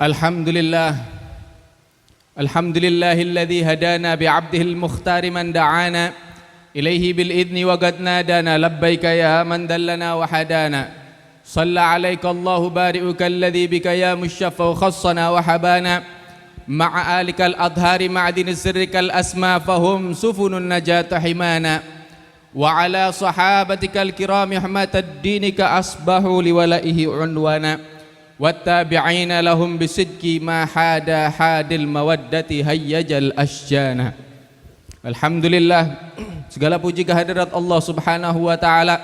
Alhamdulillah. Alhamdulillahilladzi hadana bi'abdihil mukhtar man da'ana ilaihi bil idni wa qad nadana labbaika ya man dallana wa hadana. Shalla alaika Allahu bari'uka alladzi bika ya mushaffa khassana wa habana ma'a alikal adhari ma'din sirrikal asma fahum sufunun najata himana wa ala sahabatikal kirami hmatad dinika asbahu liwalaihi unwana wattabi'ina lahum bisidqi ma hada hadil mawaddati hayyajal asyana. Alhamdulillah, segala puji kehadirat Allah Subhanahu wa taala,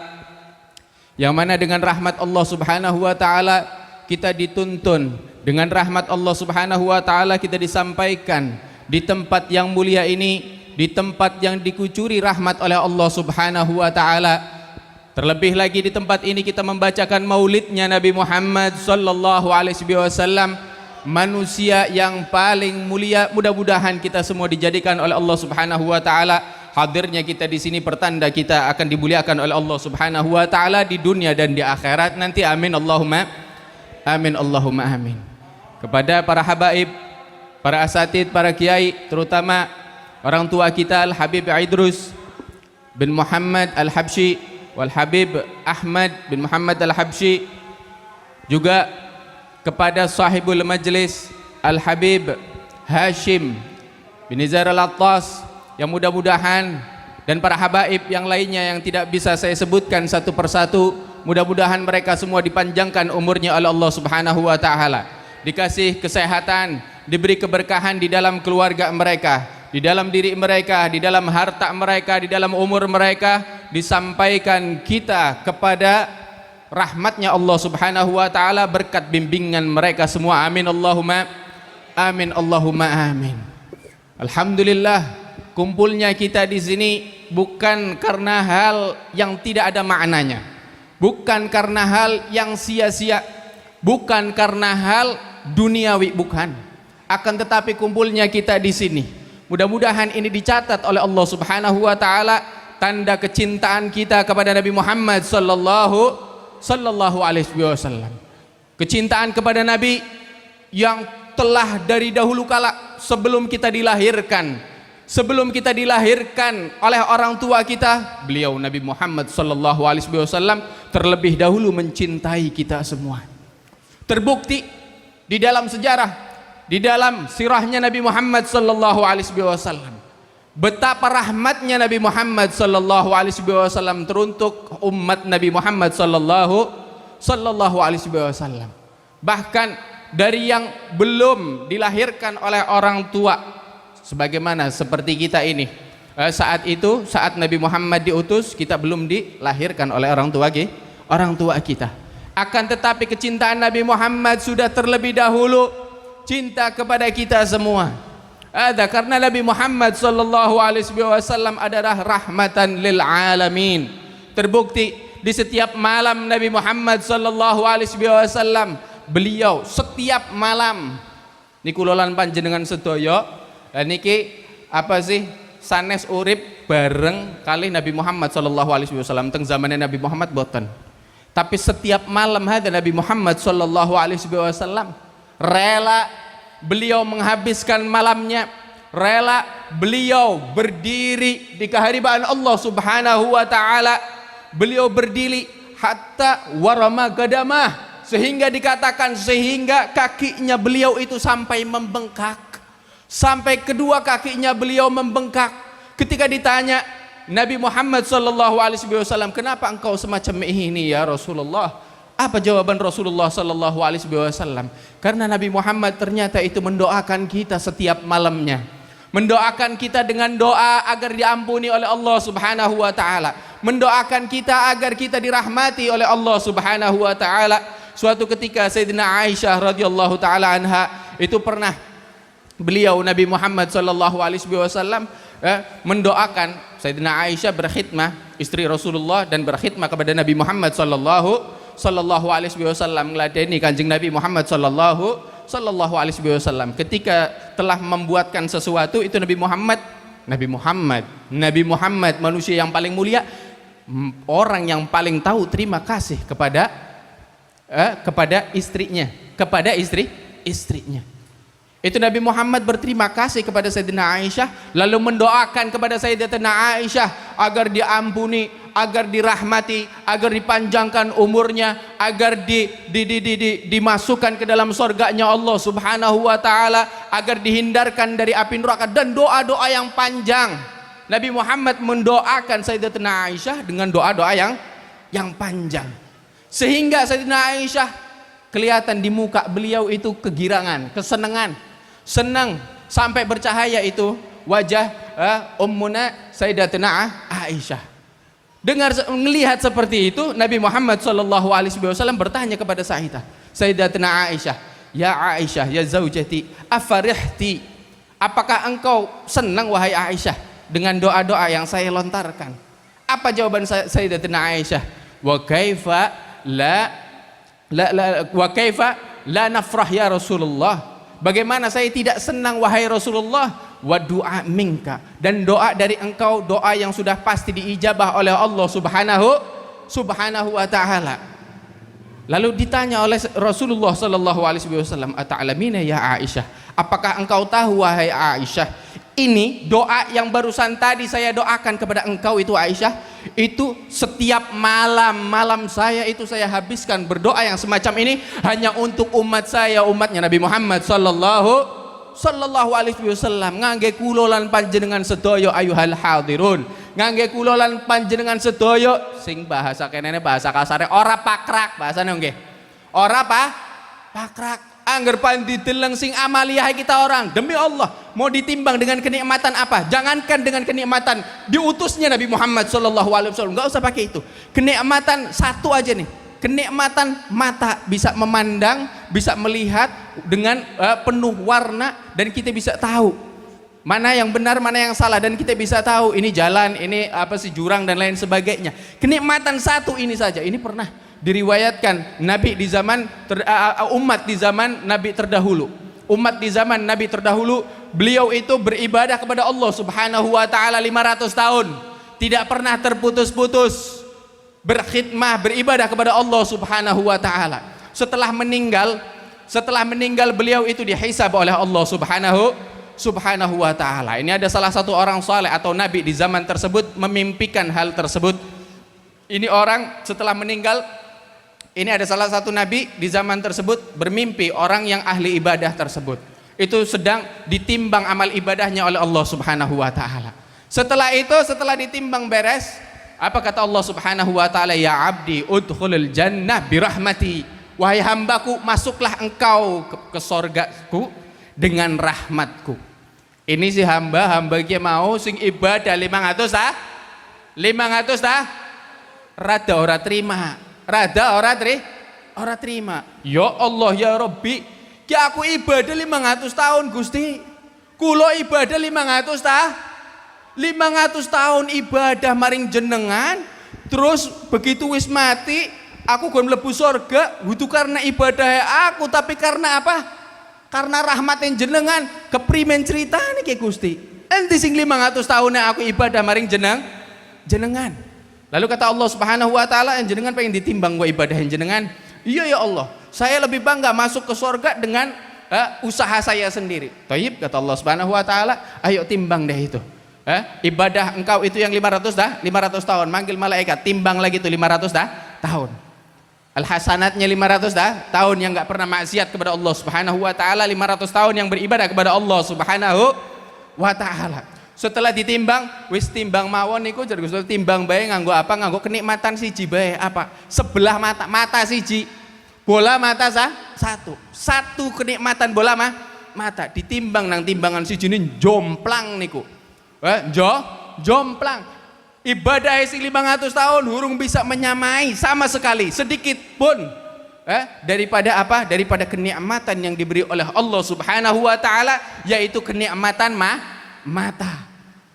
yang mana dengan rahmat Allah Subhanahu wa taala kita dituntun, dengan rahmat Allah Subhanahu wa taala kita disampaikan di tempat yang mulia ini, di tempat yang dikucuri rahmat oleh Allah Subhanahu wa taala. Terlebih lagi di tempat ini kita membacakan maulidnya Nabi Muhammad sallallahu alaihi wasallam, manusia yang paling mulia. Mudah-mudahan kita semua dijadikan oleh Allah Subhanahu wa taala. Hadirnya kita di sini pertanda kita akan dimuliakan oleh Allah Subhanahu wa taala di dunia dan di akhirat nanti. Amin Allahumma amin Allahumma amin. Kepada para habaib, para asatid, para kiai, terutama orang tua kita Al Habib Idrus bin Muhammad Al Habsyi wal Habib Ahmad bin Muhammad Al-Habsyi, juga kepada sahibul majlis Al Habib Hashim bin Nizar Al-Attas, yang mudah-mudahan, dan para habaib yang lainnya yang tidak bisa saya sebutkan satu persatu, mudah-mudahan mereka semua dipanjangkan umurnya oleh Allah Subhanahu wa taala, dikasih kesehatan, diberi keberkahan di dalam keluarga mereka, di dalam diri mereka, di dalam harta mereka, di dalam umur mereka, disampaikan kita kepada rahmatnya Allah Subhanahu wa taala berkat bimbingan mereka semua. Amin Allahumma amin Allahumma amin. Alhamdulillah, kumpulnya kita di sini bukan karena hal yang tidak ada maknanya, bukan karena hal yang sia-sia, bukan karena hal duniawi, bukan. Akan tetapi kumpulnya kita di sini, mudah-mudahan ini dicatat oleh Allah Subhanahu wa taala tanda kecintaan kita kepada Nabi Muhammad sallallahu alaihi wasallam. Kecintaan kepada Nabi yang telah dari dahulu kala, sebelum kita dilahirkan oleh orang tua kita, beliau Nabi Muhammad sallallahu alaihi wasallam terlebih dahulu mencintai kita semua. Terbukti di dalam sejarah, di dalam sirahnya Nabi Muhammad sallallahu alaihi wasallam, betapa rahmatnya Nabi Muhammad sallallahu alaihi wasallam teruntuk umat Nabi Muhammad sallallahu alaihi wasallam. Bahkan dari yang belum dilahirkan oleh orang tua, sebagaimana seperti kita ini, saat itu, saat Nabi Muhammad diutus, kita belum dilahirkan oleh orang tua kita. Akan tetapi kecintaan Nabi Muhammad sudah terlebih dahulu cinta kepada kita semua. Ada karena Nabi Muhammad sallallahu alaihi wasallam adalah rahmatan lil alamin. Terbukti di setiap malam Nabi Muhammad sallallahu alaihi wasallam, beliau setiap malam niku lolan panjenengan sedaya niki apa sih sanes urip bareng kali Nabi Muhammad sallallahu alaihi wasallam teng zamannya Nabi Muhammad boten. Tapi setiap malam hada Nabi Muhammad sallallahu alaihi wasallam rela beliau menghabiskan malamnya, rela beliau berdiri di kehadiran Allah Subhanahu wa taala, beliau berdiri hatta warama gadamah, sehingga dikatakan sehingga kakinya beliau itu sampai membengkak, sampai kedua kakinya beliau membengkak. Ketika ditanya Nabi Muhammad sallallahu alaihi wasallam, kenapa engkau semacam ini ya Rasulullah? Apa jawaban Rasulullah sallallahu alaihi wasallam? Karena Nabi Muhammad ternyata itu mendoakan kita setiap malamnya, mendoakan kita dengan doa agar diampuni oleh Allah Subhanahu wa taala, mendoakan kita agar kita dirahmati oleh Allah Subhanahu wa taala. Suatu ketika Sayyidina Aisyah radhiyallahu taala anha itu pernah beliau Nabi Muhammad sallallahu alaihi wasallam mendoakan Sayyidina Aisyah berkhidmah, istri Rasulullah, dan berkhidmah kepada Nabi Muhammad sallallahu alaihi wasallam, meladeni Kanjeng Nabi Muhammad sallallahu alaihi wasallam. Ketika telah membuatkan sesuatu itu Nabi Muhammad manusia yang paling mulia, orang yang paling tahu terima kasih kepada istrinya, kepada istrinya. Itu Nabi Muhammad berterima kasih kepada Sayyidina Aisyah, lalu mendoakan kepada Sayyidatina Aisyah agar diampuni, agar dirahmati, agar dipanjangkan umurnya, agar dimasukkan ke dalam surganya Allah Subhanahu wa taala, agar dihindarkan dari api neraka, dan doa-doa yang panjang. Nabi Muhammad mendoakan Sayyidatina Aisyah dengan doa-doa yang panjang, sehingga Sayyidatina Aisyah kelihatan di muka beliau itu kegirangan, kesenangan, senang sampai bercahaya itu wajah ummuna Sayyidatina Aisyah. Melihat seperti itu, Nabi Muhammad SAW bertanya kepada Sayyidatina Aisyah, ya Aisyah, ya zaujati, afarihti, apakah engkau senang wahai Aisyah dengan doa-doa yang saya lontarkan? Apa jawaban Sayyidatina Aisyah? Wa kaifa la nafrah ya Rasulullah, bagaimana saya tidak senang wahai Rasulullah? Wa du'a minka, dan doa dari engkau, doa yang sudah pasti diijabah oleh Allah subhanahu wa ta'ala. Lalu ditanya oleh Rasulullah sallallahu alaihi wasallam, ata'lamina ya Aisyah, apakah engkau tahu wahai Aisyah, ini doa yang barusan tadi saya doakan kepada engkau itu Aisyah, itu setiap malam saya itu saya habiskan berdoa yang semacam ini hanya untuk umat saya, umatnya Nabi Muhammad sallallahu alaihi wasallam. Ngangge kula lan panjenengan sedaya ayuhal hadirun, ngangge kula lan panjenengan sedaya sing bahasa kenene bahasa kasare ora pakrak, bahasane nggih ora pakrak. Angger pandi deleng sing amaliyah kita orang, demi Allah mau ditimbang dengan kenikmatan apa? Jangankan dengan kenikmatan diutusnya Nabi Muhammad sallallahu alaihi wasallam, enggak usah pakai itu. Kenikmatan satu aja nih, kenikmatan mata, bisa memandang, bisa melihat dengan penuh warna, dan kita bisa tahu mana yang benar, mana yang salah, dan kita bisa tahu ini jalan, ini apa sih jurang dan lain sebagainya. Kenikmatan satu ini saja, ini pernah diriwayatkan Nabi di zaman umat di zaman Nabi terdahulu. Umat di zaman Nabi terdahulu, beliau itu beribadah kepada Allah Subhanahu wa taala 500 tahun, tidak pernah terputus-putus berkhidmah, beribadah kepada Allah Subhanahu wa taala. Setelah meninggal beliau itu dihisab oleh Allah Subhanahu wa taala. Ini ada salah satu orang saleh atau nabi di zaman tersebut memimpikan hal tersebut. Ini orang setelah meninggal, ini ada salah satu nabi di zaman tersebut bermimpi orang yang ahli ibadah tersebut itu sedang ditimbang amal ibadahnya oleh Allah Subhanahu wa taala. Setelah itu, setelah ditimbang beres, apa kata Allah Subhanahu wa taala? Ya abdi udkhulul jannah birahmati, wahai hambaku, masuklah engkau ke surgaku dengan rahmatku. Ini si hamba ki mau sing ibadah 500 rada ora terima, ora terima. Ya Allah ya Rabbi, ki aku ibadah 500 tahun Gusti, kula ibadah 500 tahun ibadah maring jenengan, terus begitu wis mati aku gon mlebu surga butuh karena ibadah aku, tapi karena apa? Karena rahmatin jenengan. Keprimen ceritane ki Gusti, enti sing 500 tahun aku ibadah maring jenengan. Lalu kata Allah Subhanahu wa taala, jenengan pengen ditimbang gua ibadah jenengan? Iya ya Allah, saya lebih bangga masuk ke surga dengan usaha saya sendiri. Thayyib, kata Allah Subhanahu wa taala, ayo timbang deh itu. Ibadah engkau itu yang 500 tahun, manggil malaikat timbang lagi tuh 500 tahun. Al-hasanatnya 500 tahun yang enggak pernah maksiat kepada Allah Subhanahu wa taala, 500 tahun yang beribadah kepada Allah Subhanahu wa taala. Setelah ditimbang, wis timbang mawon niku jar Gusti, timbang bae nganggo apa? Nganggo kenikmatan siji bae apa? Sebelah mata siji. Bola mata satu kenikmatan bola mata ditimbang nang timbangan siji ini jomplang niku. Jomplang. Ibadah sing 500 tahun hurung bisa menyamai sama sekali sedikit pun daripada apa? Daripada kenikmatan yang diberi oleh Allah Subhanahu wa taala, yaitu kenikmatan mata.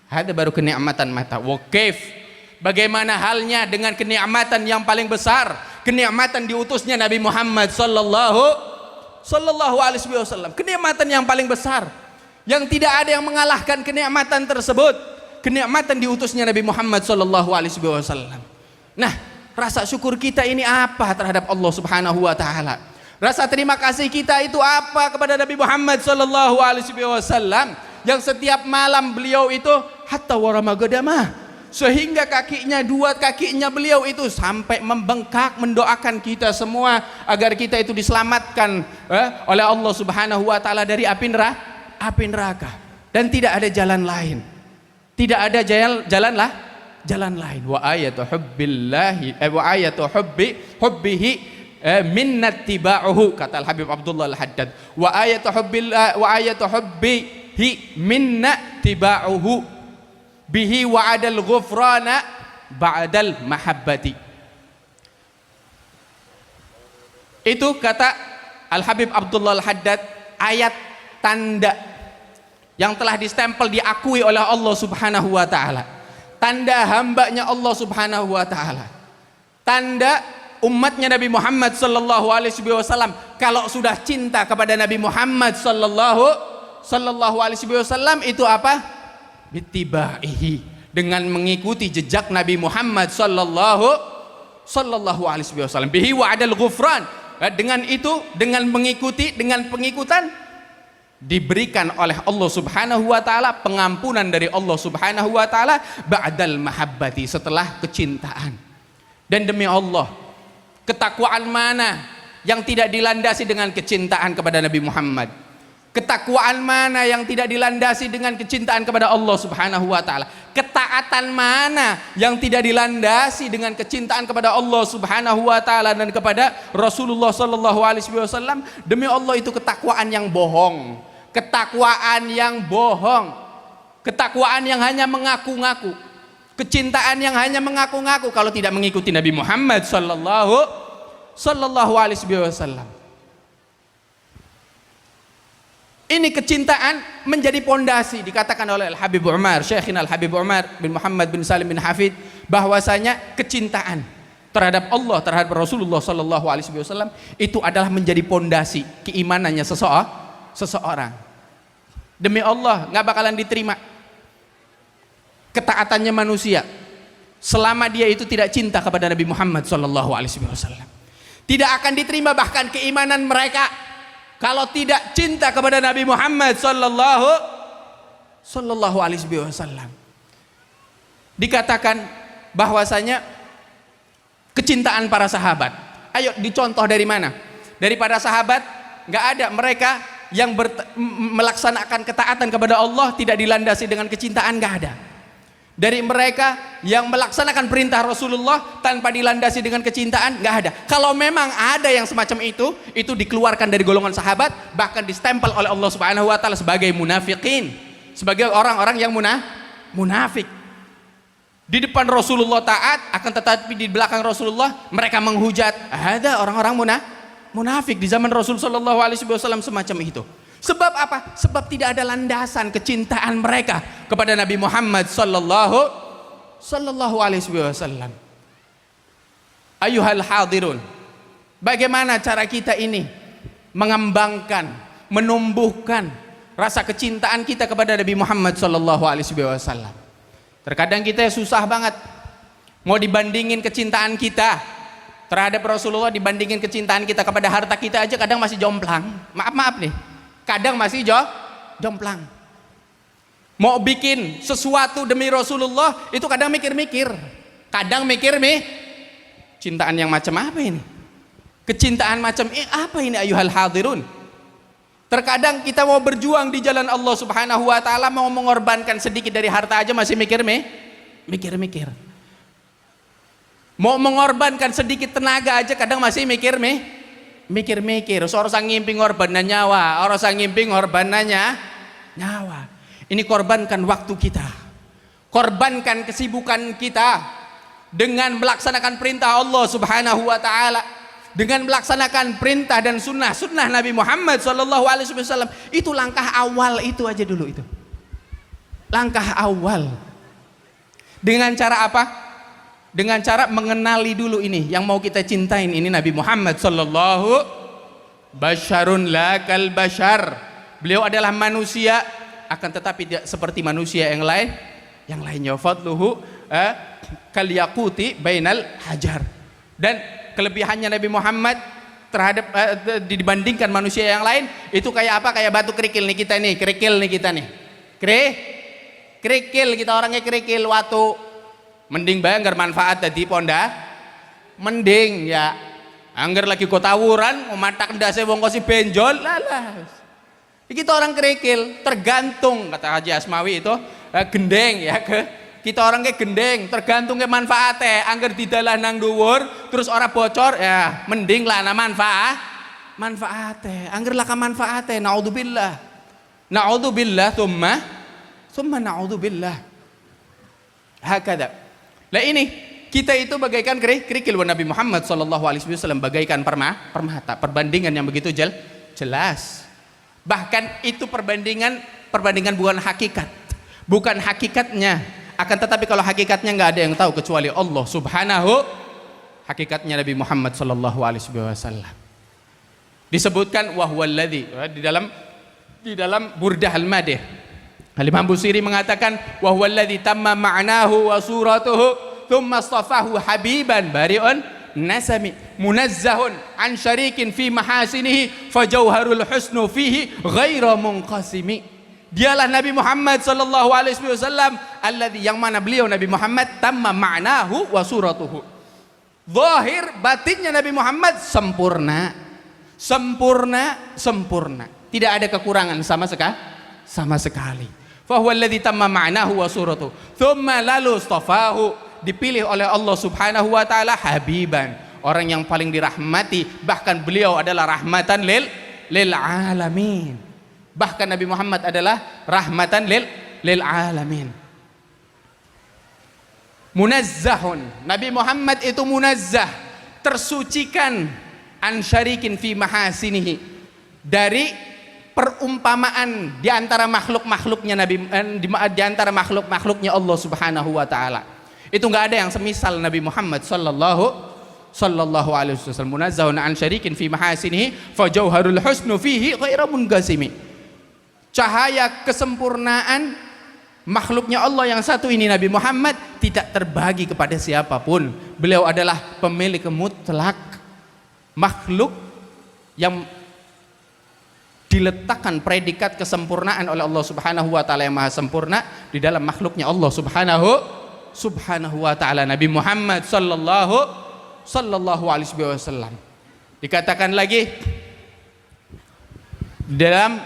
Ada baru kenikmatan mata. Wakif, bagaimana halnya dengan kenikmatan yang paling besar, kenikmatan diutusnya Nabi Muhammad sallallahu alaihi wasallam. Kenikmatan yang paling besar yang tidak ada yang mengalahkan kenikmatan tersebut, kenikmatan diutusnya Nabi Muhammad sallallahu alaihi wasallam. Nah, rasa syukur kita ini apa terhadap Allah Subhanahu wa taala? Rasa terima kasih kita itu apa kepada Nabi Muhammad sallallahu alaihi wasallam yang setiap malam beliau itu hatta waramagadamah, sehingga dua kakinya beliau itu sampai membengkak mendoakan kita semua agar kita itu diselamatkan oleh Allah Subhanahu wa taala dari api neraka. Dan tidak ada jalan lain. Tidak ada jalan lain. Wa ayatu hubbillahi wa ayatu hubbihi minnatiba'uhu, kata Al Habib Abdullah Al Haddad. Wa ayatu hubbihi minnatiba'uhu bihi wa'adal ghufrana ba'dal mahabbati. Itu kata Al Habib Abdullah Al Haddad, ayat tanda yang telah distempel, diakui oleh Allah Subhanahu wa taala, tanda hambanya Allah Subhanahu wa taala, tanda umatnya Nabi Muhammad sallallahu alaihi wasallam kalau sudah cinta kepada Nabi Muhammad sallallahu alaihi wasallam itu apa? Bittibaihi, dengan mengikuti jejak Nabi Muhammad sallallahu alaihi wasallam. Bihi wa'adal ghufran, dengan itu, dengan mengikuti, dengan pengikutan diberikan oleh Allah Subhanahu wa taala pengampunan dari Allah Subhanahu wa taala ba'dal mahabbati, setelah kecintaan. Dan demi Allah, ketakwaan mana yang tidak dilandasi dengan kecintaan kepada Nabi Muhammad? Ketakwaan mana yang tidak dilandasi dengan kecintaan kepada Allah Subhanahu wa taala? Ketaatan mana yang tidak dilandasi dengan kecintaan kepada Allah Subhanahu wa taala dan kepada Rasulullah sallallahu alaihi wasallam? Demi Allah, itu ketakwaan yang bohong. Ketakwaan yang bohong, ketakwaan yang hanya mengaku-ngaku, kecintaan yang hanya mengaku-ngaku kalau tidak mengikuti Nabi Muhammad sallallahu alaihi wasallam. Ini kecintaan menjadi pondasi, dikatakan oleh Al Habib Umar, Syekhina Al Habib Umar bin Muhammad bin Salim bin Hafid, bahwasanya kecintaan terhadap Allah, terhadap Rasulullah sallallahu alaihi wasallam itu adalah menjadi pondasi keimanannya seseorang. Demi Allah, nggak bakalan diterima ketaatannya manusia selama dia itu tidak cinta kepada Nabi Muhammad sallallahu alaihi wasallam. Tidak akan diterima bahkan keimanan mereka kalau tidak cinta kepada Nabi Muhammad sallallahu alaihi wasallam. Dikatakan bahwasanya kecintaan para sahabat, ayo dicontoh dari mana? Daripada sahabat nggak ada mereka yang melaksanakan ketaatan kepada Allah tidak dilandasi dengan kecintaan, nggak ada. Dari mereka yang melaksanakan perintah Rasulullah tanpa dilandasi dengan kecintaan, nggak ada. Kalau memang ada yang semacam itu dikeluarkan dari golongan sahabat, bahkan distempel oleh Allah Subhanahu wa taala sebagai munafikin, sebagai orang-orang yang munafik. Di depan Rasulullah taat, akan tetapi di belakang Rasulullah mereka menghujat. Ada orang-orang munafik di zaman Rasul sallallahu alaihi wasallam semacam itu. Sebab apa? Sebab tidak ada landasan kecintaan mereka kepada Nabi Muhammad sallallahu alaihi wasallam. Ayuhal hadirun, bagaimana cara kita ini mengembangkan, menumbuhkan rasa kecintaan kita kepada Nabi Muhammad sallallahu alaihi wasallam? Terkadang kita susah banget mau dibandingin kecintaan kita terhadap Rasulullah dibandingin kecintaan kita kepada harta kita aja kadang masih jomplang. Maaf nih, kadang masih jomplang. Mau bikin sesuatu demi Rasulullah itu kadang mikir-mikir, kadang cintaan yang macam apa ini? Kecintaan macam apa ini ayuhal hadirun? Terkadang kita mau berjuang di jalan Allah Subhanahu wa taala, mau mengorbankan sedikit dari harta aja masih mikir-mikir. Mau mengorbankan sedikit tenaga aja kadang masih mikir-mikir. Seorang sang ngimpi ngorban nyawa, orang sang ngimpi ngorban nyawa. Ini korbankan waktu kita, korbankan kesibukan kita dengan melaksanakan perintah Allah Subhanahu wa taala, dengan melaksanakan perintah dan sunnah Nabi Muhammad sallallahu alaihi wasallam. Itu langkah awal, itu aja dulu, itu langkah awal. Dengan cara apa? Dengan cara mengenali dulu ini yang mau kita cintain, ini Nabi Muhammad sallallahu basyarun la kal bashar. Beliau adalah manusia, akan tetapi tidak seperti manusia yang lainnya. Fadluhu kal yaquti bainal hajar. Dan kelebihannya Nabi Muhammad terhadap dibandingkan manusia yang lain itu kayak apa? Kayak batu kerikil nih kita nih, kerikil nih kita nih. Kerikil kita orangnya kerikil watu. Mending bayangkan manfaat tadi ponda. Mending ya. Angger lagi kok tawuran, matak ndase wong kosi benjol, lalah. Kita orang kerikil, tergantung kata Haji Asmawi itu gendeng ya kita orang kayak gendeng, tergantung ke manfaatnya. Angger didalah nang dhuwur, terus ora bocor ya, mending lah na manfaatnya. Angger lah ka manfaatnya, naudzubillah. Naudzubillah thumma naudzubillah. Hakada. Lah ini kita itu bagaikan kerikil Nabi Muhammad sallallahu alaihi wasallam bagaikan permata, perbandingan yang begitu jelas. Bahkan itu perbandingan bukan hakikat, bukan hakikatnya, akan tetapi kalau hakikatnya nggak ada yang tahu kecuali Allah Subhanahu. Hakikatnya Nabi Muhammad sallallahu alaihi wasallam disebutkan wahwalladzi di dalam Burdah al-Madih. Al-Imam Busiri mengatakan wahwalladzi tamma ma'nahu wa suratuhu thumma astafahu habiban bari'un nasami munazzahun an syarikin fi mahasinihi fajauharul husnu fihi ghaira munqasimi. Dialah Nabi Muhammad sallallahu alaihi wasallam alladzi yang mana beliau Nabi Muhammad tamma ma'nahu wa suratuhu. Zahir batinnya Nabi Muhammad sempurna. Tidak ada kekurangan sama sekali. Fa huwa alladzi tamma ma'nahu wa suratuhu. Tsumma lalu istafahu, dipilih oleh Allah Subhanahu wa taala habiban, orang yang paling dirahmati, bahkan beliau adalah rahmatan lil alamin. Bahkan Nabi Muhammad adalah rahmatan lil alamin. Munazzahun, Nabi Muhammad itu munazzah, tersucikan an syarikin fi mahasinihi, dari perumpamaan di antara makhluk-makhluknya di antara makhluk-makhluknya Allah Subhanahu wa taala. Itu enggak ada yang semisal Nabi Muhammad sallallahu alaihi wasallam. Munazzahun an syarikin fi mahasinihi fa jauharul husnu fihi ghairu munqasimi. Cahaya kesempurnaan makhluknya Allah yang satu ini Nabi Muhammad tidak terbagi kepada siapapun. Beliau adalah pemilik mutlak, makhluk yang diletakkan predikat kesempurnaan oleh Allah Subhanahu wa taala yang maha sempurna di dalam makhluknya Allah Subhanahu wa taala. Nabi Muhammad sallallahu alaihi wasallam dikatakan lagi dalam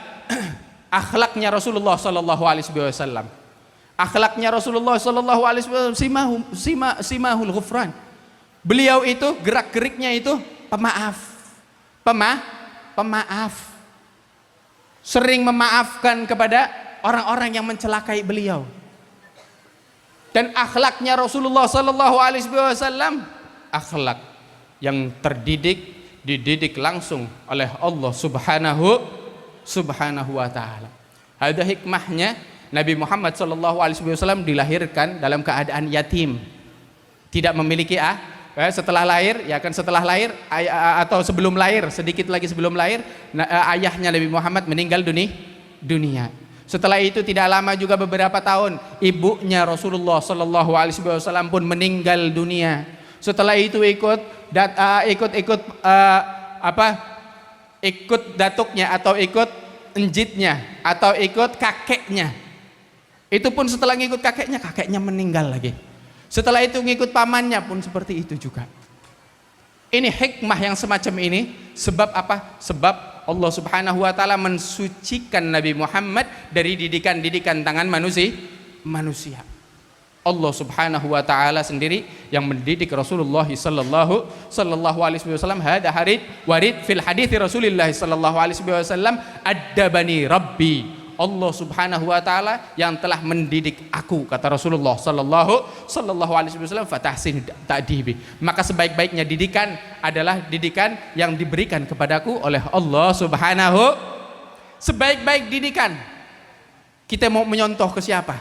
akhlaknya Rasulullah sallallahu alaihi wasallam. Akhlaknya Rasulullah sallallahu alaihi wasallam simahul ghufran. Beliau itu gerak-geriknya itu pemaaf. Sering memaafkan kepada orang-orang yang mencelakai beliau. Dan akhlaknya Rasulullah sallallahu alaihi wasallam akhlak yang dididik langsung oleh Allah Subhanahu wa taala. Ada hikmahnya Nabi Muhammad sallallahu alaihi wasallam dilahirkan dalam keadaan yatim. Tidak memiliki setelah lahir atau sebelum lahir, sedikit lagi sebelum lahir, ayahnya Nabi Muhammad meninggal dunia. Setelah itu tidak lama juga beberapa tahun ibunya Rasulullah sallallahu alaihi wasallam pun meninggal dunia. Setelah itu ikut datuknya atau ikut enjitnya atau ikut kakeknya. Itu pun setelah ngikut kakeknya meninggal lagi. Setelah itu ngikut pamannya pun seperti itu juga. Ini hikmah yang semacam ini. Sebab apa? Sebab Allah Subhanahu wa taala mensucikan Nabi Muhammad dari didikan tangan manusia. Allah Subhanahu wa taala sendiri yang mendidik Rasulullah sallallahu alaihi wasallam. Hada warid fil hadits Rasulullah sallallahu alaihi wasallam, addabani rabbi. Allah Subhanahu wa taala yang telah mendidik aku, kata Rasulullah sallallahu alaihi wasallam, fatahsin ta'dibi. Maka sebaik-baiknya didikan adalah didikan yang diberikan kepadaku oleh Allah Subhanahu. Sebaik-baik didikan. Kita mau menyontoh ke siapa?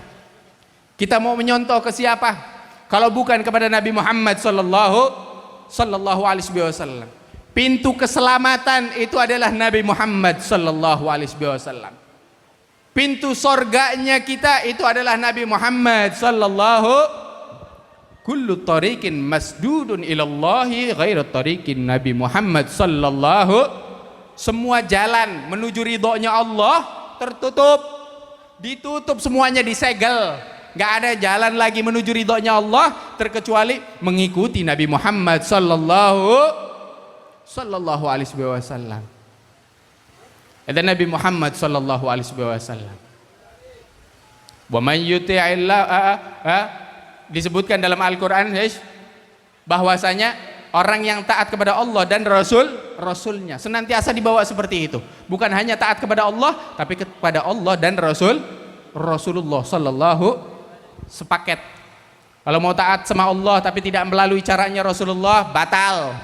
Kalau bukan kepada Nabi Muhammad sallallahu alaihi wasallam. Pintu keselamatan itu adalah Nabi Muhammad sallallahu alaihi wasallam. Pintu sorganya kita itu adalah Nabi Muhammad sallallahu. kullu tariqin masdudun ilallahi ghairu tariqin Nabi Muhammad sallallahu. Semua jalan menuju ridhonya Allah tertutup, ditutup semuanya, disegel. Nggak ada jalan lagi menuju ridhonya Allah terkecuali mengikuti Nabi Muhammad sallallahu alaihi wasallam. Ada Nabi Muhammad sallallahu alaihi wasallam. Wa man yuti'illah, disebutkan dalam Al-Qur'an bahwasanya orang yang taat kepada Allah dan Rasulnya senantiasa dibawa seperti itu. Bukan hanya taat kepada Allah, tapi kepada Allah dan Rasulullah sallallahu sepaket. Kalau mau taat sama Allah tapi tidak melalui caranya Rasulullah, batal.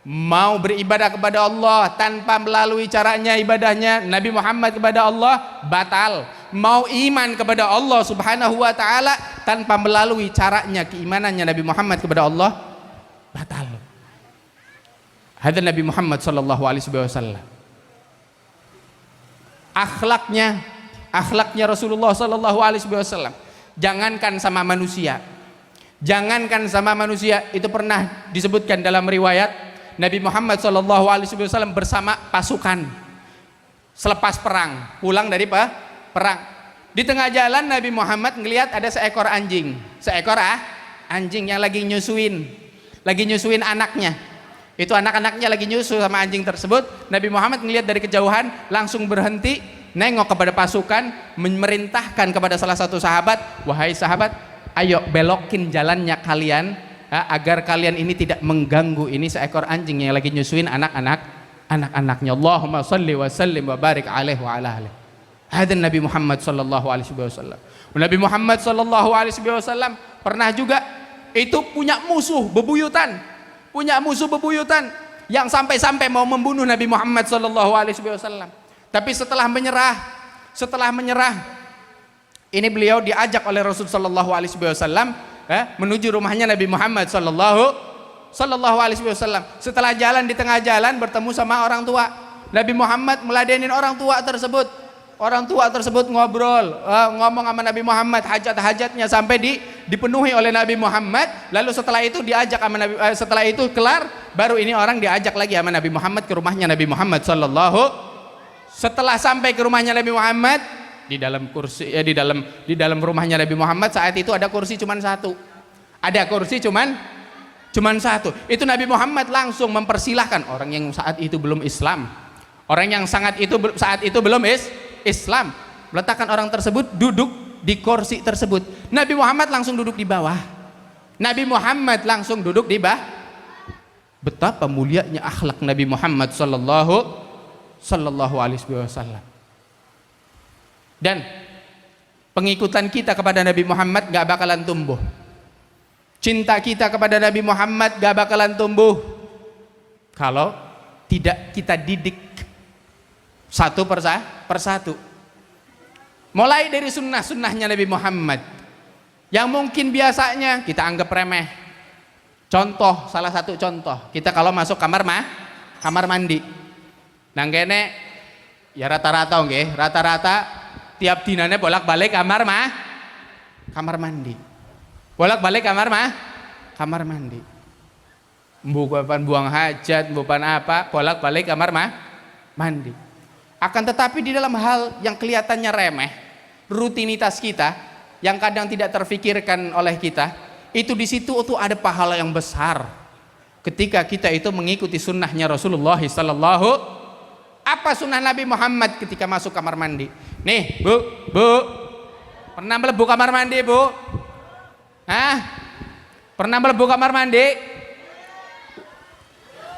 Mau beribadah kepada Allah tanpa melalui caranya ibadahnya Nabi Muhammad kepada Allah, batal. Mau iman kepada Allah subhanahu wa ta'ala tanpa melalui caranya keimanannya Nabi Muhammad kepada Allah, batal. Hadza Nabi Muhammad sallallahu alaihi wasallam. Akhlaknya Rasulullah sallallahu alaihi wasallam. Jangankan sama manusia, itu pernah disebutkan dalam riwayat Nabi Muhammad sallallahu alaihi wasallam bersama pasukan selepas perang, pulang dari perang. Di tengah jalan Nabi Muhammad ngelihat ada seekor anjing yang lagi nyusuin anaknya. Itu anak-anaknya lagi nyusu sama anjing tersebut. Nabi Muhammad ngelihat dari kejauhan, langsung berhenti, nengok kepada pasukan, memerintahkan kepada salah satu sahabat, wahai sahabat, ayo belokin jalannya kalian, agar kalian ini tidak mengganggu ini seekor anjing yang lagi nyusuin anak-anaknya. Allahumma shalli wa sallim wa barik alaihi wa ala alihi. Hadza Nabi Muhammad sallallahu alaihi wasallam. Nabi Muhammad sallallahu alaihi wasallam pernah juga itu punya musuh bebuyutan yang sampai-sampai mau membunuh Nabi Muhammad sallallahu alaihi wasallam. Tapi setelah menyerah ini beliau diajak oleh Rasul sallallahu alaihi wasallam menuju rumahnya Nabi Muhammad sallallahu alaihi wasallam. Setelah jalan, di tengah jalan bertemu sama orang tua. Nabi Muhammad meladenin orang tua tersebut. Orang tua tersebut ngobrol, ngomong sama Nabi Muhammad hajat-hajatnya sampai dipenuhi oleh Nabi Muhammad. Lalu setelah itu diajak sama Nabi, setelah itu kelar, baru ini orang diajak lagi sama Nabi Muhammad ke rumahnya Nabi Muhammad sallallahu. Setelah sampai ke rumahnya Nabi Muhammad, di dalam kursi di dalam rumahnya Nabi Muhammad saat itu ada kursi cuman satu. Itu Nabi Muhammad langsung mempersilahkan orang yang saat itu belum Islam, orang yang saat itu belum Islam, meletakkan orang tersebut duduk di kursi tersebut. Nabi Muhammad langsung duduk di bawah. Betapa mulianya akhlak Nabi Muhammad sallallahu alaihi wasallam. Dan pengikutan kita kepada Nabi Muhammad gak bakalan tumbuh. Cinta kita kepada Nabi Muhammad gak bakalan tumbuh kalau tidak kita didik satu persatu. Mulai dari sunnah-sunnahnya Nabi Muhammad yang mungkin biasanya kita anggap remeh. Salah satu contoh, kita kalau masuk kamar mandi. Nang kene ya rata-rata tiap dinane bolak-balik kamar mandi. Bolak-balik kamar mandi. Bukan buang hajat, bukan apa, bolak-balik kamar mandi. Akan tetapi di dalam hal yang kelihatannya remeh, rutinitas kita yang kadang tidak terfikirkan oleh kita, itu di situ tuh ada pahala yang besar. Ketika kita itu mengikuti sunnahnya Rasulullah sallallahu. Apa sunnah Nabi Muhammad ketika masuk kamar mandi? Nih, Bu, pernah melebu kamar mandi, Bu? Pernah melebu kamar mandi?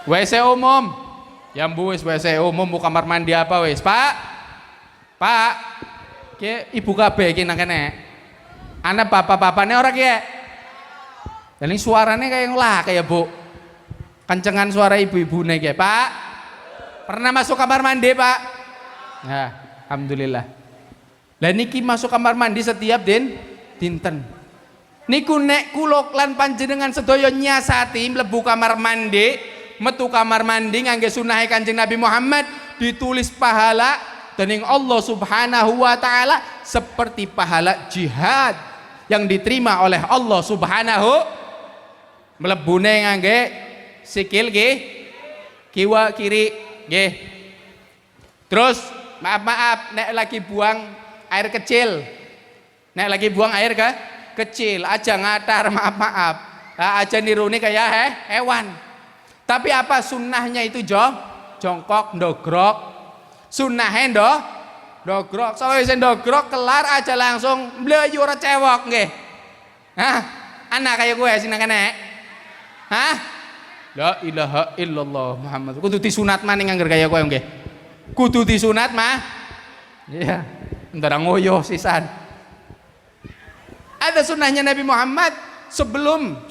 WC umum. Yang buis WC umum, bu kamar mandi apa wis? Pak, ke ibu kabeh iki nang kene. Ana bapak-bapakne ora ki? Ini suaranya kayak Bu. Kencengan suara ibu-ibune ki, Pak. Pernah masuk kamar mandi, Pak? Ya, alhamdulillah. Lah niki masuk kamar mandi setiap dinten. Niku nek kula lan panjenengan sedaya nyasati mlebu kamar mandi, metu kamar mandi ngangge sunahe Kanjeng Nabi Muhammad, ditulis pahala dening Allah Subhanahu wa taala seperti pahala jihad yang diterima oleh Allah Subhanahu Mlebune ngangge sikil nggih kiwa kiri nggih. Terus maaf nek lagi buang air kecil. Nek lagi buang air kecil aja ngatar maaf. Aja niruni kayak hewan. Tapi apa sunnahnya itu jongkok ndogrok. Sunnahnya ndogrok. Soale wis ndogrok kelar aja langsung mlayu ora cewok nggih. Hah? Anak kaya gue sing kene. Hah? La ilaha illallah Muhammad. Kudu disunat maning angger kaya kowe nggih. Kudu disunat mah. Iya. Entar ngoyo sisan. Ada sunnahnya Nabi Muhammad sebelum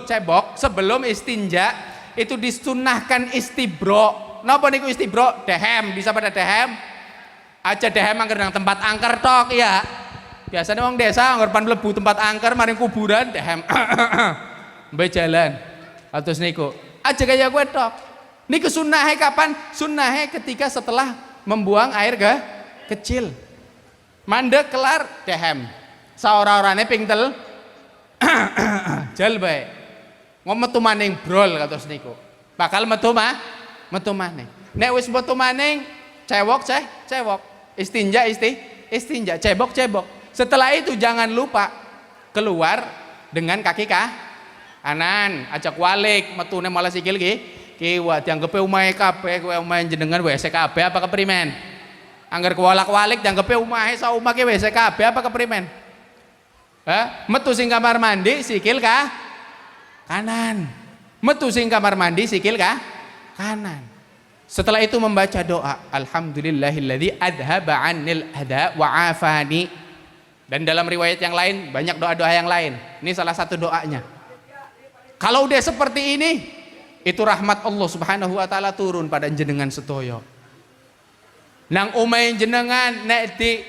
cebok, sebelum istinja itu disunahkan istibro. Napa niku istibro? Dehem, bisa pada dehem. Aja dehem angger nang tempat angker tok ya. Biasanya wong desa angger pan mlebu tempat angker maring kuburan dehem. Mbak jalan atus niku aja kayak gue tok niku sunnahnya kapan? Sunnahnya ketika setelah membuang air kecil mandek kelar dehem saora-orane pingtel jal bae metu maning brol kados niku bakal metu maning nek wis metu maning cewok istinja cebok setelah itu jangan lupa keluar dengan kaki kanan ajak walik metune malah sikil kiwa dianggepe umahe kabeh kowe omahe jenengan WC kabeh apa keprimen angger kewalak-walik dianggepe umahe saumake WC kabeh apa keprimen metu sing kamar mandi sikil kanan metu sing kamar mandi sikil kanan setelah itu membaca doa alhamdulillahilladzi adhaba 'annil adha wa 'afani dan dalam riwayat yang lain banyak doa-doa yang lain ini salah satu doanya. Kalau udah seperti ini, itu rahmat Allah Subhanahu wa taala turun pada jenengan setoyo. Nang omahe jenengan nek di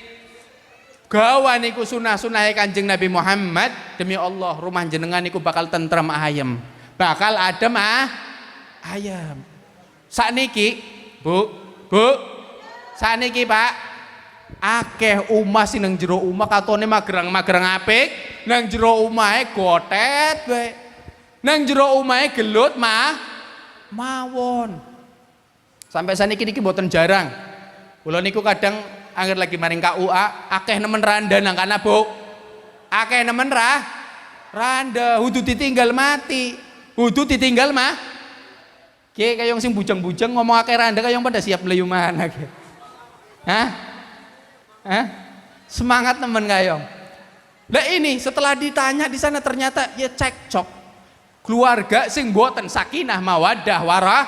gawa niku sunah-sunahe Kanjeng Nabi Muhammad, demi Allah rumah jenengan niku bakal tentrem ayem. Bakal adem ayem. Sakniki, Bu, sakniki Pak, akeh omah sing nang jero omah katone magerang-magerang apik, nang jero omahe gotet wae. Nang jero omahe gelut mawon. Sampai saniki niki mboten jarang. Kula niku kadang angger lagi maring KUA akeh nemen randa nang kana, Bu. Akeh nemen randa hudu ditinggal mati. Hudu ditinggal kayong sing bujang-bujang ngomong akeh randa kayong pada siap mleyu mana ge. Hah? Semangat nemen kayong. Lah ini setelah ditanya di sana ternyata ya cekcok. Keluarga sing boten sakinah mawaddah warah.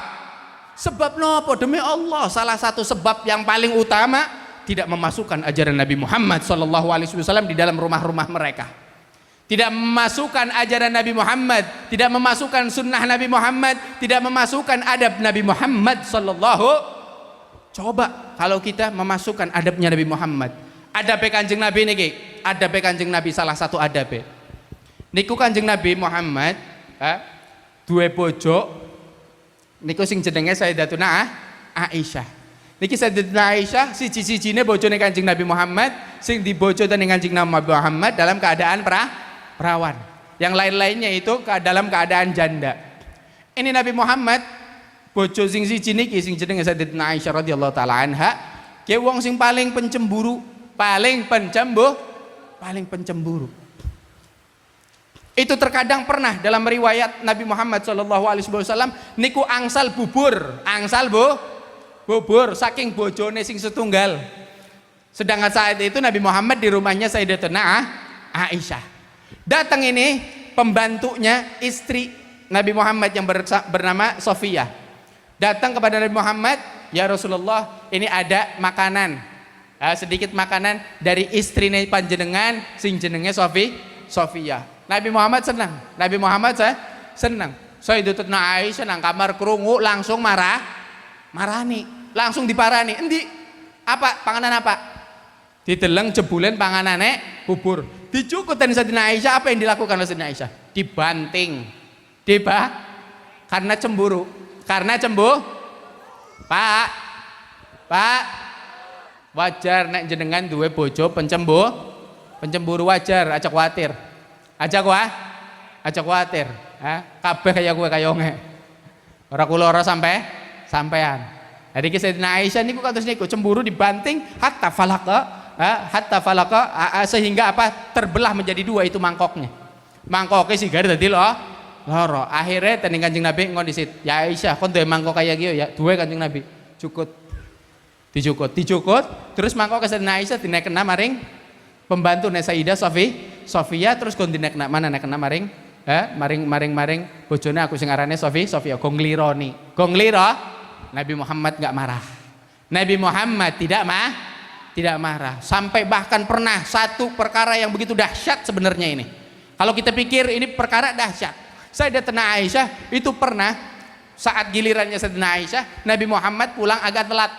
Sebab nopo? Demi Allah salah satu sebab yang paling utama tidak memasukkan ajaran Nabi Muhammad SAW di dalam rumah-rumah mereka. Tidak memasukkan ajaran Nabi Muhammad, tidak memasukkan sunnah Nabi Muhammad, tidak memasukkan adab Nabi Muhammad sallallahu. Coba kalau kita memasukkan adabnya Nabi Muhammad. Adab Kanjeng Nabi niki, adab Kanjeng Nabi salah satu adab. Niku Kanjeng Nabi Muhammad duwe bojo niku sing jenenge Sayyidatuna Aisyah. Niki Sayyidatuna Aisyah siji-sijine bojone Kanjeng Nabi Muhammad sing dibojo dening Kanjeng Nabi Muhammad dalam keadaan perawan. Yang lain-lainnya itu dalam keadaan janda. Ini Nabi Muhammad bojo sing siji niki sing jenenge Sayyidatuna Aisyah radhiyallahu taala anha, ke wong sing paling pencemburu, paling pencemburu. Itu terkadang pernah dalam riwayat Nabi Muhammad SAW niku angsal bubur saking bojone sing setunggal. Sedangkan saat itu Nabi Muhammad di rumahnya Sayyidatuna Aisyah. Datang ini pembantunya istri Nabi Muhammad yang bernama Sofiyah. Datang kepada Nabi Muhammad, ya Rasulullah, ini ada makanan, sedikit makanan dari istrinya panjenengan sing jenenge Sofiyah. Nabi Muhammad senang. Sayyidatuna Aisyah nang kamar krungu langsung marani, langsung diparani. Endi? Apa? Panganan apa? Dideleng jebulen panganane bubur. Dicukutan Sayyidatuna Aisyah, apa yang dilakukan oleh Sayyidatuna Aisyah? Dibanting. Karena cemburu. Pak, wajar nek jenengan duwe bojo pencemburu wajar, aja khawatir. Kabeh kaya kowe kayonge. Ora kula ora sampean. Jadi ki Sayyidina Aisyah niku kados niku cemburu dibanting hatta falaka sehingga apa terbelah menjadi dua itu mangkoknya. Mangkoknya sigar dadi loro. Akhirnya tanding Kanjeng Nabi ngon disit, "Ya Aisyah, kon duwe mangkok kaya iki ya?" Duwe Kanjeng Nabi. Dicukut. Terus mangkok Sayyidina Aisyah dinekna maring pembantu Sayyidah Sofia terus kon dinekna mana nekna maring maring bojone aku sing arane Sofia gonglironi. Gongliro Nabi Muhammad enggak marah. Nabi Muhammad tidak marah. Sampai bahkan pernah satu perkara yang begitu dahsyat sebenarnya ini. Kalau kita pikir ini perkara dahsyat. Sayyidatina Aisyah itu pernah saat gilirannya Sayyidatina Aisyah, Nabi Muhammad pulang agak telat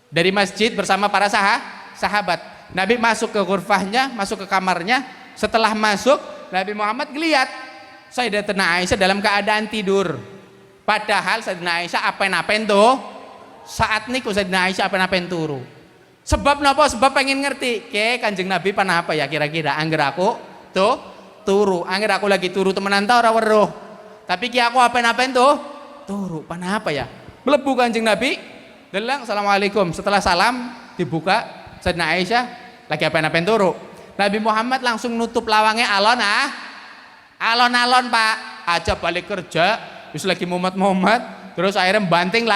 dari masjid bersama para sahabat. Nabi masuk ke ghurfahnya, masuk ke kamarnya. Setelah masuk, Nabi Muhammad ngelihat Sayyidatina Aisyah dalam keadaan tidur. Padahal Sayyidatina Aisyah apen-apen tuh saat niku Sayyidatina Aisyah apen-apen turu. Sebab napa? Sebab pengen ngerti ke Kanjeng Nabi panapa ya kira-kira angger aku tuh turu. Angger aku lagi turu temenan ta ora weruh. Tapi ki aku apen-apen tuh turu. Panapa ya? Mlebu Kanjeng Nabi, delang assalamualaikum. Setelah salam dibuka Sayyidatina Aisyah lagi apen-apen turu. Nabi Muhammad langsung nutup lawangnya alon-alon Pak. Aja balik kerja wis lagi mumet-mumet terus akhirnya banting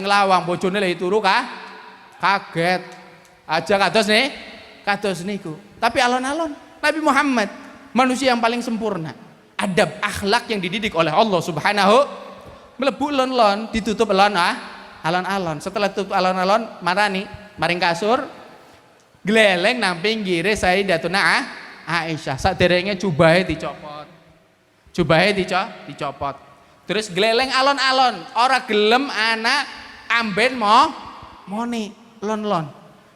lawang bojone lagi turu kaget aja kados niku tapi alon-alon Nabi Muhammad manusia yang paling sempurna adab akhlak yang dididik oleh Allah Subhanahu mlebu lon-lon ditutup alon-alon setelah tutup alon-alon marani maring kasur gleleng nang pinggire Sayyidatuna Aisyah saderenge jubahe dicopot terus gleleng alon-alon ora gelem anak amben moni lon-lon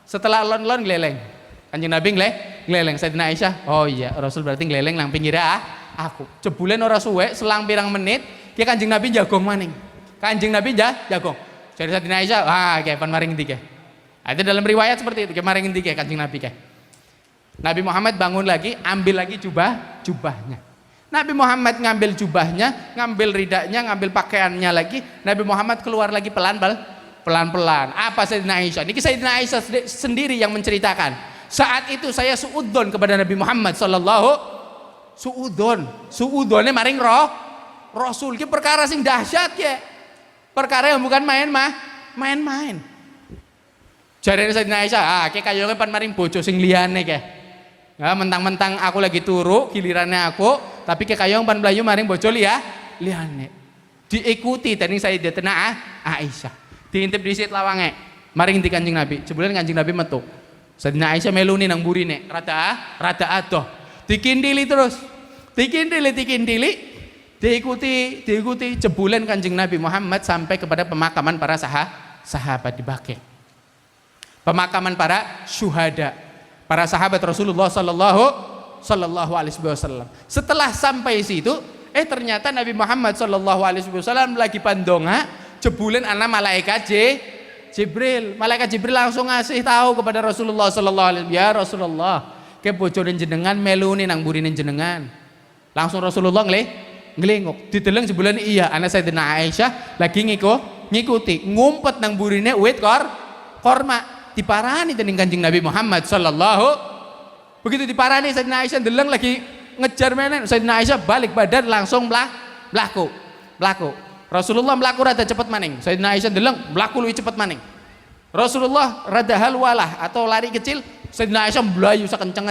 setelah lon-lon gleleng Kanjeng Nabi gleleng Sayyidina Aisyah oh iya Rasul berarti gleleng nang pinggir aku jebulen ora suwe selang pirang menit ki Kanjeng Nabi jagong maning Kanjeng Nabi jagong jadi Sayyidina Aisyah kayak pan maring endi ada dalam riwayat seperti itu kayak maring endi Kanjeng Nabi Nabi Muhammad bangun lagi ambil lagi jubahnya Nabi Muhammad ngambil jubahnya, ngambil ridaknya, ngambil pakaiannya lagi. Nabi Muhammad keluar lagi pelan-pelan. Apa Sayyidina Aisyah? Ini Sayyidina Aisyah sendiri yang menceritakan. Saat itu saya suudon kepada Nabi Muhammad sallallahu suudonnya maring Rasul. Ki perkara sing dahsyat ya. Perkara yang bukan main-main. Jarene Sayyidina Aisyah, ki kayane pan maring bojo sing liyane ke. Ya, mentang-mentang aku lagi turu gilirannya aku tapi kekayang pan melayu maring bojo liyane diikuti dening Sayyidatina Aisyah diintip disit lawange maring di Kanjeng Nabi jebulan Kanjeng Nabi metu Sayyidina Aisyah meluni nang burine rada adoh dikindili terus diikuti jebulan Kanjeng Nabi Muhammad sampai kepada pemakaman para sahabat di Baqi pemakaman para syuhada para sahabat Rasulullah sallallahu alaihi wasallam. Setelah sampai situ, ternyata Nabi Muhammad sallallahu alaihi wasallam lagi pandonga, jebulen ana malaikat Jibril. Malaikat Jibril langsung ngasih tahu kepada Rasulullah sallallahu alaihi wasallam, "Ya Rasulullah, ke bojone jenengan meluni nang burine jenengan." Langsung Rasulullah nglengok. Dideleng jebulen iya, ana Sayyidina Aisyah lagi ngikuti, ngumpet nang burine wit korma. Diparani dening Kanjeng Nabi Muhammad sallallahu begitu diparani Sayyidina Aisyah deleng lagi ngejar menen Sayyidina Aisyah balik badan langsung mlaku Rasulullah mlaku rada cepet maning Sayyidina Aisyah deleng mlaku luwih cepet maning Rasulullah rada halwalah atau lari kecil Sayyidina Aisyah mlayu kenceng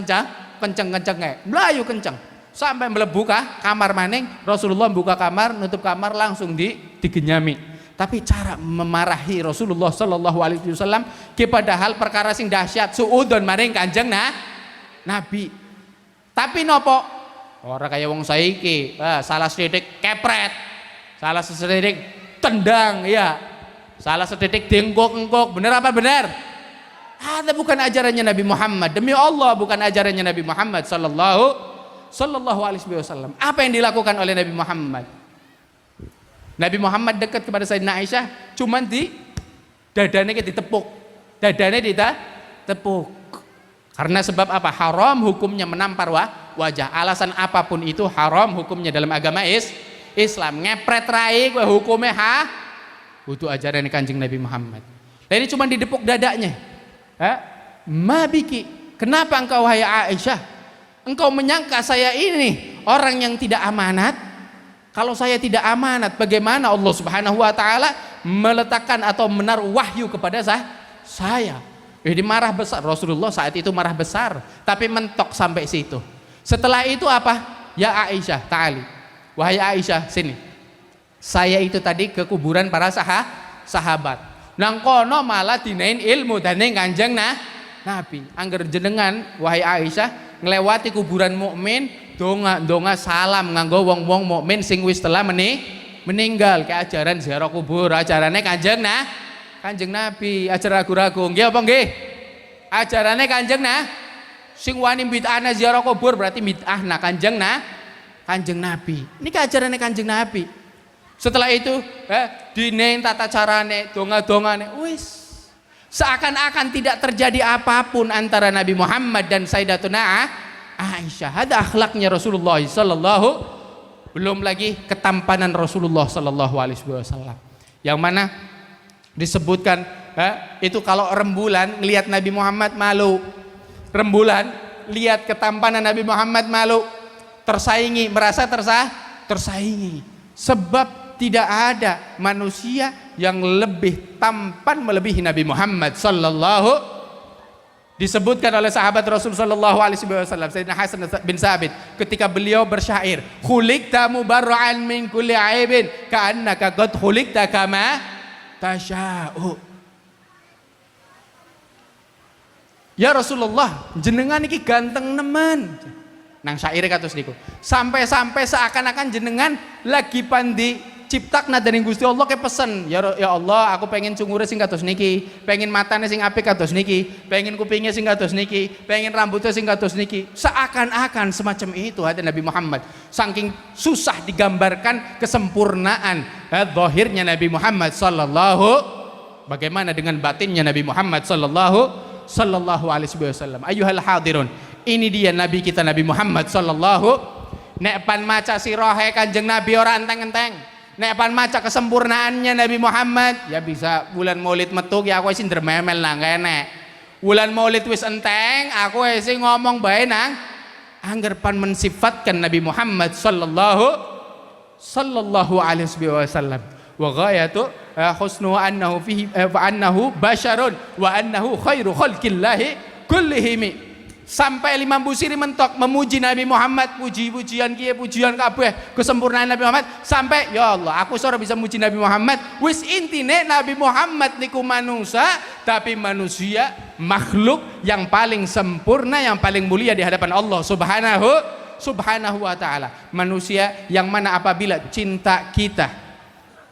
mlayu kenceng sampai mlebu kamar maning Rasulullah buka kamar nutup kamar langsung digenyami. Tapi cara memarahi Rasulullah sallallahu alaihi wasallam ke padahal perkara sing dahsyat suudon maring Kanjeng Nabi. Tapi nopo? Ora kaya wong saiki, salah sithik kepret. Salah sithik tendang ya. Salah sithik dengkok-engkok. Bener apa bener? Ada bukan ajarannya Nabi Muhammad. Demi Allah bukan ajarannya Nabi Muhammad sallallahu alaihi wasallam. Apa yang dilakukan oleh Nabi Muhammad? Nabi Muhammad dekat kepada Sayyidina Aisyah cuman di dadane ditepuk. Karena sebab apa? Haram hukumnya menampar wajah. Alasan apapun itu haram hukumnya dalam agama Islam. Ngepret rai kowe hukumnya butuh ajaran Kanjeng Nabi Muhammad. Nah ini cuma didepuk dadanya. Mabiki, kenapa engkau wahai Aisyah? Engkau menyangka saya ini orang yang tidak amanat? Kalau saya tidak amanat, bagaimana Allah Subhanahu wa taala meletakkan atau menaruh wahyu kepada saya? Jadi marah besar. Rasulullah saat itu marah besar, tapi mentok sampai situ. Setelah itu apa? Ya Aisyah, ta'ali. Wahai Aisyah, sini. Saya itu tadi ke kuburan para sahabat. Nang kono malah dinain ilmu dane Kanjeng Nabi. Angger jenengan wahai Aisyah nglewati kuburan mukmin, donga salam nganggo wong-wong mukmin sing wis telah meninggal. Ke ajaran ziarah kubur, ajarane Kanjeng Nabi, ajar ragu-ragu. Nggih apa nggih? Ajarane Kanjeng sing wani bid'ahna ziarah kubur berarti bid'ahna Kanjeng Nabi. Ini ajarane Kanjeng Nabi. Setelah itu dinain tata carane, donga-dongane, wis seakan-akan tidak terjadi apapun antara Nabi Muhammad dan Sayyidatuna Aisyah. Ada akhlaknya Rasulullah sallallahu, belum lagi ketampanan Rasulullah sallallahu alaihi wasallam. Yang mana disebutkan itu kalau rembulan ngelihat Nabi Muhammad malu. Rembulan lihat ketampanan Nabi Muhammad malu, tersaingi, merasa tersaingi. Sebab tidak ada manusia yang lebih tampan melebihi Nabi Muhammad sallallahu. Disebutkan oleh sahabat Rasul sallallahu alaihi wasallam Sayyidina Hasan bin Sabit ketika beliau bersyair, khuliqta mubarra'an min kulli aibin ka'annaka qad khuliqta kama tasya'u. Ya Rasulullah, jenengan iki ganteng nemen. Nang syair kados niku. Sampai-sampai seakan-akan jenengan lagi pandi ciptakna dening Gusti Allah ke pesen. Ya Allah, aku pengen cungure sing kados niki, pengen matane sing apik kados niki, pengen kupingnya sing kados niki, pengen rambutnya sing kados niki. Seakan-akan semacam itu hati Nabi Muhammad. Saking susah digambarkan kesempurnaan zahirnya Nabi Muhammad sallallahu. Bagaimana dengan batinnya Nabi Muhammad sallallahu alaihi wasallam. Ayyuhal hadirun, ini dia Nabi kita Nabi Muhammad sallallahu. Nek pan maca sirahe Kanjeng Nabi ora enteng-enteng. Nek pan maca kesempurnaannya Nabi Muhammad, ya bisa bulan Maulid metu ya aku sing dermemel nang kene. Bulan Maulid wis enteng, aku sing ngomong bae nang angger pan mensifatkan Nabi Muhammad sallallahu alaihi wasallam. Wa ghayatu husnu annahu fihi wa annahu basyarun wa annahu khairu khalqillahi kullihim. Sampai Imam Busiri mentok memuji Nabi Muhammad, puji-pujian kiye, pujian kabeh kesempurnaan Nabi Muhammad, sampai ya Allah aku seorang bisa muji Nabi Muhammad. Wis intine Nabi Muhammad niku manusia, tapi manusia makhluk yang paling sempurna, yang paling mulia di hadapan Allah subhanahu wa ta'ala. Manusia yang mana apabila cinta kita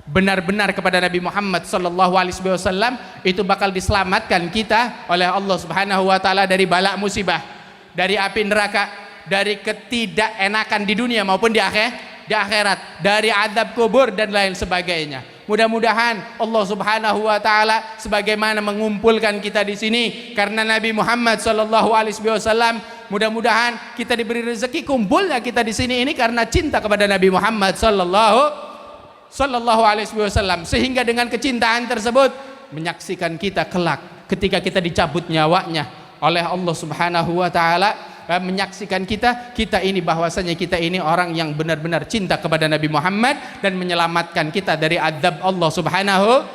benar-benar kepada Nabi Muhammad sallallahu alaihi wasallam, itu bakal diselamatkan kita oleh Allah Subhanahu wa taala dari bala musibah, dari api neraka, dari ketidakenakan di dunia maupun di akhirat, dari azab kubur dan lain sebagainya. Mudah-mudahan Allah Subhanahu wa taala sebagaimana mengumpulkan kita di sini karena Nabi Muhammad sallallahu alaihi wasallam, mudah-mudahan kita diberi rezeki kumpulnya kita di sini ini karena cinta kepada Nabi Muhammad sallallahu alaihi wasallam, sehingga dengan kecintaan tersebut menyaksikan kita kelak ketika kita dicabut nyawanya oleh Allah Subhanahu wa taala, menyaksikan kita ini bahwasanya kita ini orang yang benar-benar cinta kepada Nabi Muhammad dan menyelamatkan kita dari azab Allah Subhanahu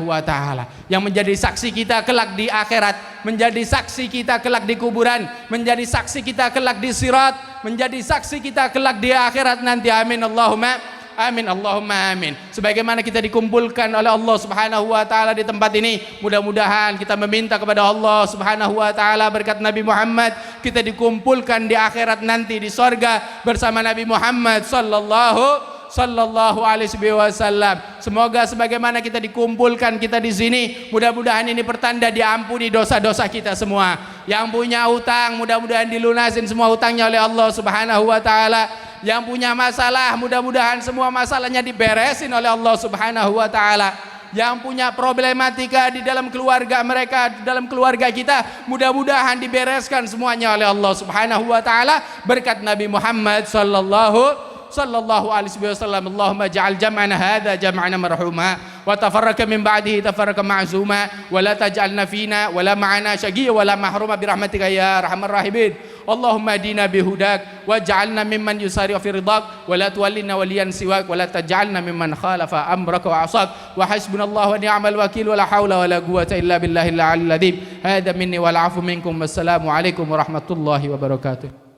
wa taala, yang menjadi saksi kita kelak di akhirat, menjadi saksi kita kelak di kuburan, menjadi saksi kita kelak di sirat, menjadi saksi kita kelak di akhirat nanti. Amin Allahumma amin, Allahumma amin. Sebagaimana kita dikumpulkan oleh Allah Subhanahu wa taala di tempat ini, mudah-mudahan kita meminta kepada Allah Subhanahu wa taala berkat Nabi Muhammad, kita dikumpulkan di akhirat nanti di sorga bersama Nabi Muhammad sallallahu alaihi wasallam. Semoga sebagaimana kita dikumpulkan kita di sini, mudah-mudahan ini pertanda diampuni dosa-dosa kita semua. Yang punya utang mudah-mudahan dilunasin semua utangnya oleh Allah Subhanahu wa taala. Yang punya masalah mudah-mudahan semua masalahnya diberesin oleh Allah Subhanahu wa taala. yang punya problematika di dalam keluarga mereka, di dalam keluarga kita, mudah-mudahan dibereskan semuanya oleh Allah Subhanahu wa taala berkat Nabi Muhammad sallallahu alaihi wasallam. Allahumma ja'al jam'ana hadza jam'ana marhuma wa tafarraka min ba'dihi tafarraka ma'zuma wa la taj'alna fina wa la ma'ana syaqiyya wa la mahruma bi rahmatika ya arhamar rahimin. Allahumma dina bihudak waj'alna mimman yusari fi ridak wa la tuwallina waliyan siwak wa la taj'alna mimman khalafa amraka wa asak wa hasbunallahu wa ni'mal wakil wa la hawla wa la quwwata illa billahil aliyyil azim. Hadza minni wal 'afu minkum. Wassalamu alaikum warahmatullahi wabarakatuh.